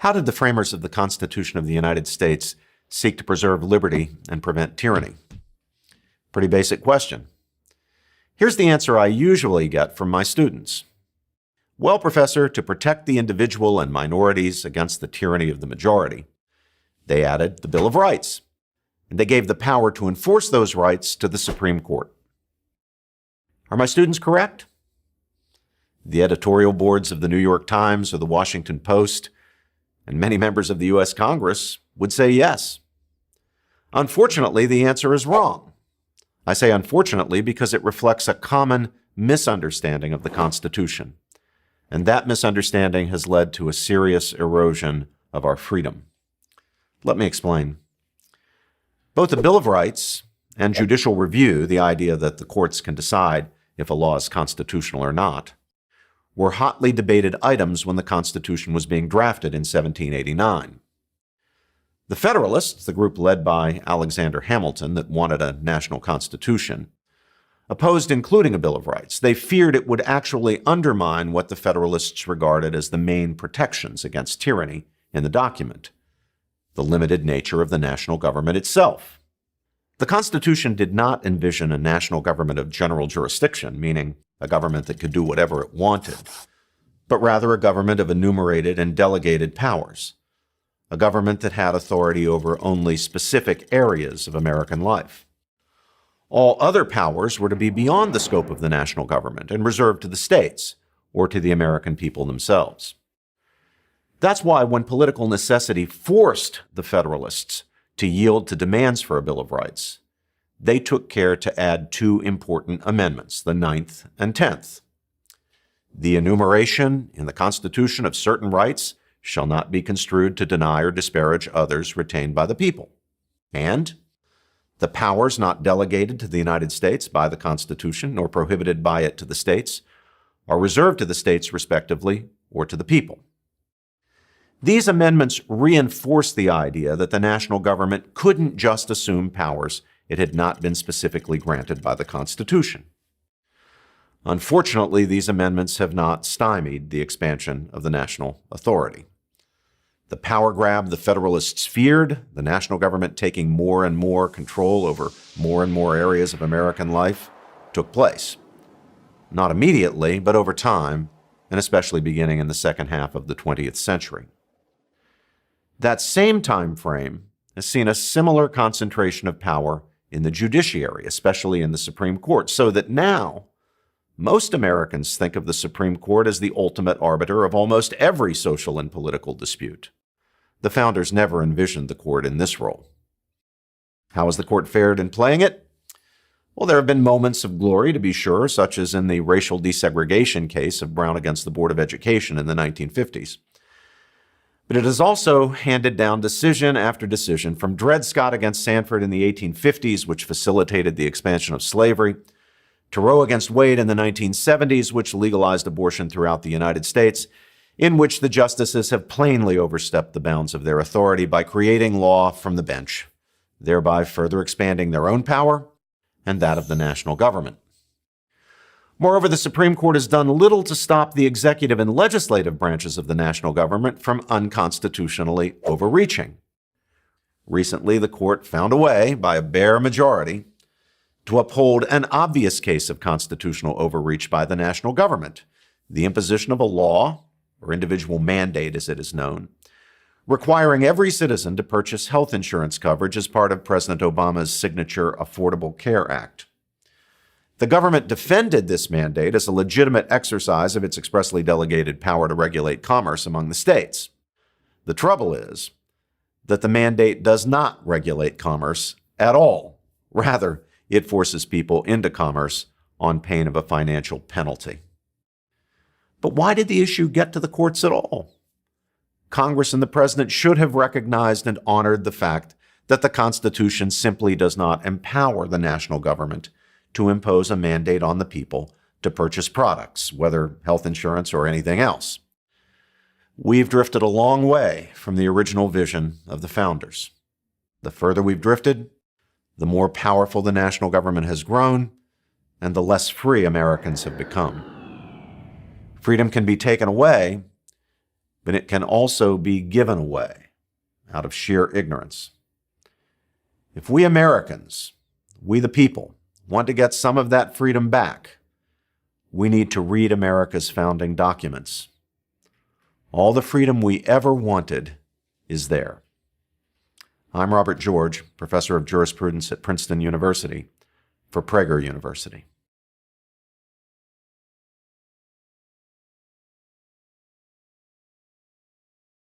How did the framers of the Constitution of the United States seek to preserve liberty and prevent tyranny? Pretty basic question. Here's the answer I usually get from my students. Well, professor, to protect the individual and minorities against the tyranny of the majority, they added the Bill of Rights, and they gave the power to enforce those rights to the Supreme Court. Are my students correct? The editorial boards of the New York Times or the Washington Post and many members of the U.S. Congress would say yes. Unfortunately, the answer is wrong. I say unfortunately because it reflects a common misunderstanding of the Constitution, and that misunderstanding has led to a serious erosion of our freedom. Let me explain. Both the Bill of Rights and judicial review, the idea that the courts can decide if a law is constitutional or not, were hotly debated items when the Constitution was being drafted in 1789. The Federalists, the group led by Alexander Hamilton that wanted a national constitution, opposed including a Bill of Rights. They feared it would actually undermine what the Federalists regarded as the main protections against tyranny in the document, the limited nature of the national government itself. The Constitution did not envision a national government of general jurisdiction, meaning a government that could do whatever it wanted, but rather a government of enumerated and delegated powers, a government that had authority over only specific areas of American life. All other powers were to be beyond the scope of the national government and reserved to the states or to the American people themselves. That's why when political necessity forced the Federalists to yield to demands for a Bill of Rights, they took care to add two important amendments, the 9th and 10th. The enumeration in the Constitution of certain rights shall not be construed to deny or disparage others retained by the people. And the powers not delegated to the United States by the Constitution nor prohibited by it to the states are reserved to the states respectively or to the people. These amendments reinforce the idea that the national government couldn't just assume powers it had not been specifically granted by the Constitution. Unfortunately, these amendments have not stymied the expansion of the national authority. The power grab the Federalists feared, the national government taking more and more control over more and more areas of American life, took place. Not immediately, but over time, and especially beginning in the second half of the 20th century. That same time frame has seen a similar concentration of power in the judiciary, especially in the Supreme Court, so that now most Americans think of the Supreme Court as the ultimate arbiter of almost every social and political dispute. The founders never envisioned the court in this role. How has the court fared in playing it? Well, there have been moments of glory, to be sure, such as in the racial desegregation case of Brown against the Board of Education in the 1950s. But it has also handed down decision after decision, from Dred Scott against Sanford in the 1850s, which facilitated the expansion of slavery, to Roe against Wade in the 1970s, which legalized abortion throughout the United States, in which the justices have plainly overstepped the bounds of their authority by creating law from the bench, thereby further expanding their own power and that of the national government. Moreover, the Supreme Court has done little to stop the executive and legislative branches of the national government from unconstitutionally overreaching. Recently, the court found a way, by a bare majority, to uphold an obvious case of constitutional overreach by the national government, the imposition of a law, or individual mandate as it is known, requiring every citizen to purchase health insurance coverage as part of President Obama's signature Affordable Care Act. The government defended this mandate as a legitimate exercise of its expressly delegated power to regulate commerce among the states. The trouble is that the mandate does not regulate commerce at all. Rather, it forces people into commerce on pain of a financial penalty. But why did the issue get to the courts at all? Congress and the president should have recognized and honored the fact that the Constitution simply does not empower the national government to impose a mandate on the people to purchase products, whether health insurance or anything else. We've drifted a long way from the original vision of the founders. The further we've drifted, the more powerful the national government has grown, and the less free Americans have become. Freedom can be taken away, but it can also be given away out of sheer ignorance. If we Americans, we the people, want to get some of that freedom back, we need to read America's founding documents. All the freedom we ever wanted is there. I'm Robert George, professor of jurisprudence at Princeton University, for Prager University.